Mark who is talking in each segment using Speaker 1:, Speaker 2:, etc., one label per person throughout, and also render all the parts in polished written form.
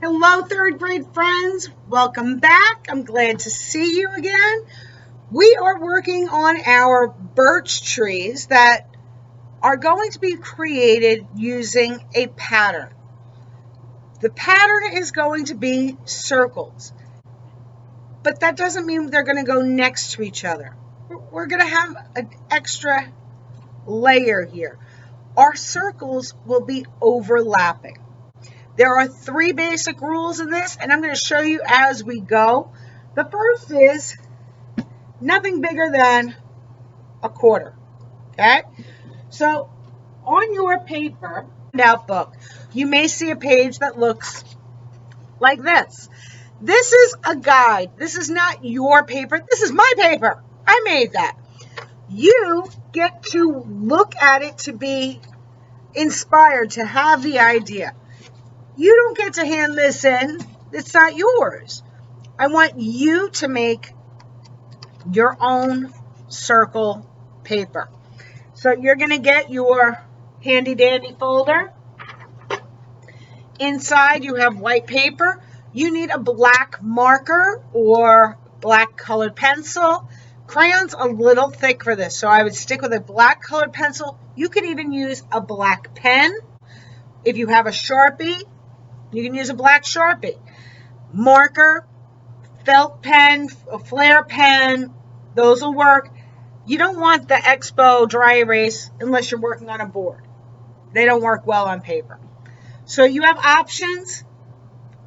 Speaker 1: Hello, third grade friends. Welcome back. I'm glad to see you again. We are working on our birch trees that are going to be created using a pattern. The pattern is going to be circles, but that doesn't mean they're going to go next to each other. We're going to have an extra layer here. Our circles will be overlapping. There are 3 basic rules in this, and I'm going to show you as we go. The first is nothing bigger than a quarter, okay? So on your paper handout book, you may see a page that looks like this. This is a guide. This is not your paper. This is my paper. I made that. You get to look at it to be inspired, to have the idea. You don't get to hand this in. It's not yours. I want you to make your own circle paper. So you're going to get your handy dandy folder. Inside you have white paper. You need a black marker or black colored pencil. Crayon's a little thick for this, so I would stick with a black colored pencil. You could even use a black pen. If you have a Sharpie, you can use a black Sharpie. Marker, felt pen, a flare pen, those will work. You don't want the Expo dry erase unless you're working on a board. They don't work well on paper. So you have options.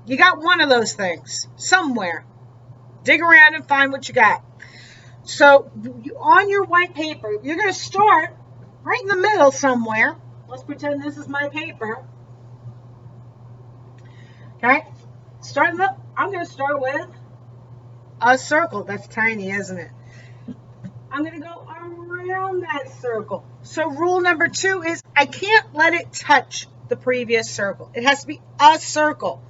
Speaker 1: You got one of those things somewhere. Dig around and find what you got. So on your white paper, you're going to start right in the middle somewhere. Let's pretend this is my paper. Okay, I'm going to start with a circle. That's tiny, isn't it? I'm going to go around that circle. So rule number 2 is I can't let it touch the previous circle. It has to be a circle,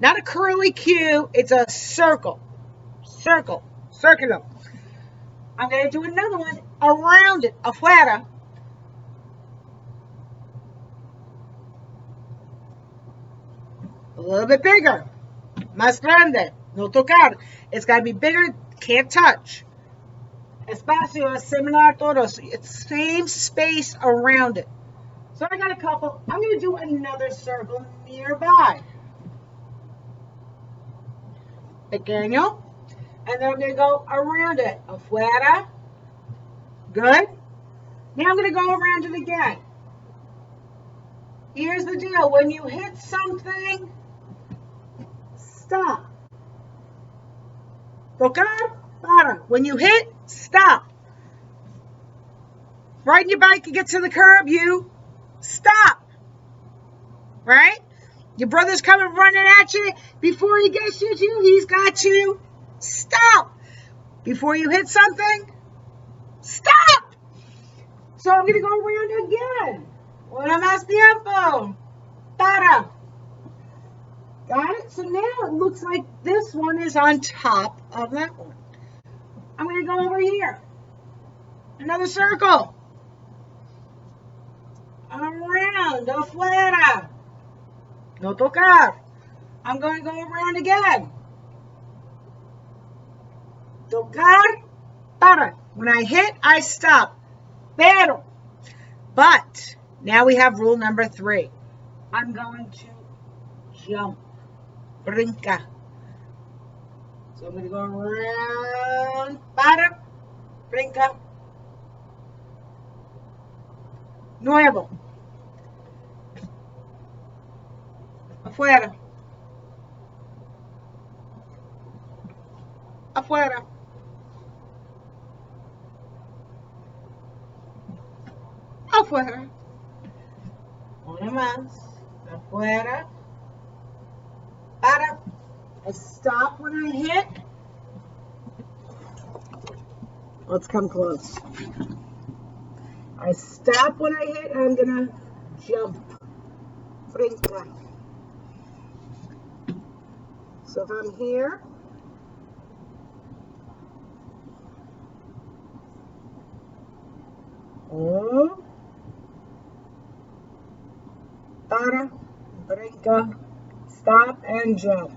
Speaker 1: not a curly Q. It's a circle. Circle. Circular. I'm going to do another one around it, afuera. A little bit bigger. Más grande. No tocar. It's got to be bigger. Can't touch. Espacio es similar todos. It's same space around it. So I got a couple. I'm going to do another circle nearby. Pequeño. And then I'm going to go around it. Afuera. Good. Now I'm going to go around it again. Here's the deal. When you hit something, stop. Tocar, para. When you hit, stop. Riding your bike, you get to the curb, you stop. Right? Your brother's coming running at you. Before he gets you, he's got you. Stop. Before you hit something, stop. So I'm going to go around again. Una más tiempo. Para. Got it? So now it looks like this one is on top of that one. I'm going to go over here. Another circle. Around. Afuera. No tocar. I'm going to go around again. Tocar. Para. When I hit, I stop. Pero. But now we have rule number 3. I'm going to jump. Brinca. So I'm going to go around. Para. Brinca. Nuevo. Afuera. Afuera. Afuera. Una más. Afuera. Para. I stop when I hit. Let's come close. I stop when I hit, and I'm going to jump. Brinca. So if I'm here, para, brinca, Stop and jump.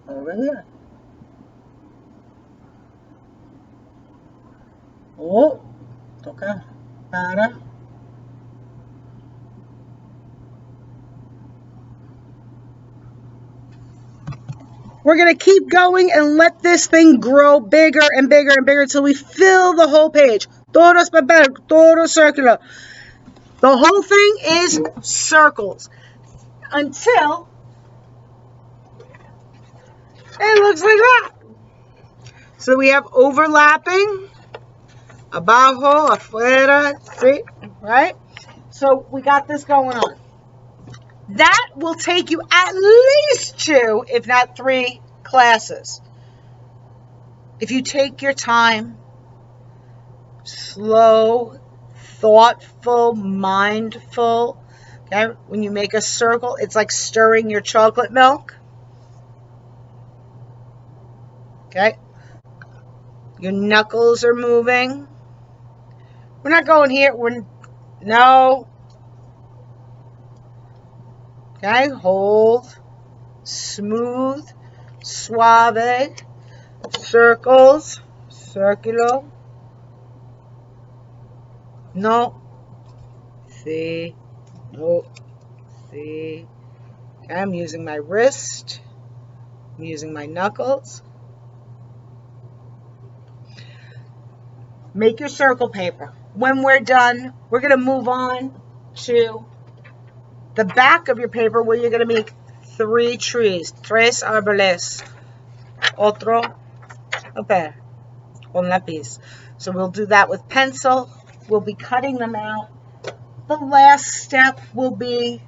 Speaker 1: Over here. Oh, toca. Para. We're going to keep going and let this thing grow bigger and bigger and bigger until we fill the whole page. Todo es papel, todo circular. The whole thing is circles until it looks like that. So we have overlapping, abajo, afuera, see, right? So we got this going on. That will take you at least 2, if not 3 classes. If you take your time, slow, thoughtful, mindful. Okay? When you make a circle, it's like stirring your chocolate milk. Okay? Your knuckles are moving. We're not going here. No. Okay? Hold. Smooth. Suave. Circles. Circular. No. See. No. See. Okay, I'm using my wrist. I'm using my knuckles. Make your circle paper. When we're done, we're going to move on to the back of your paper where you're going to make 3 trees. 3 árboles. Otro papel con lápiz. So we'll do that with pencil. We'll be cutting them out. The last step will be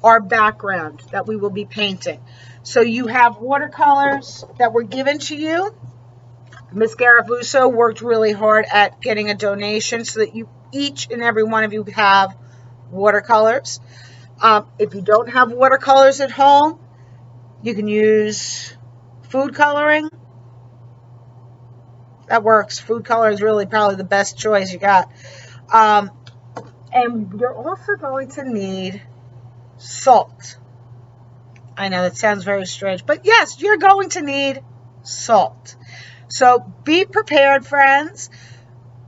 Speaker 1: our background that we will be painting. So you have watercolors that were given to you. Miss Garafuso worked really hard at getting a donation so that each and every one of you have watercolors. If you don't have watercolors at home, you can use food coloring. That works. Food color is really probably the best choice you got. And you're also going to need salt. I know that sounds very strange, but yes, you're going to need salt. So be prepared, friends.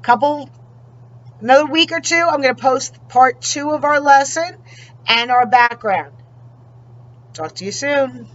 Speaker 1: Another week or 2, I'm going to post part 2 of our lesson and our background. Talk to you soon.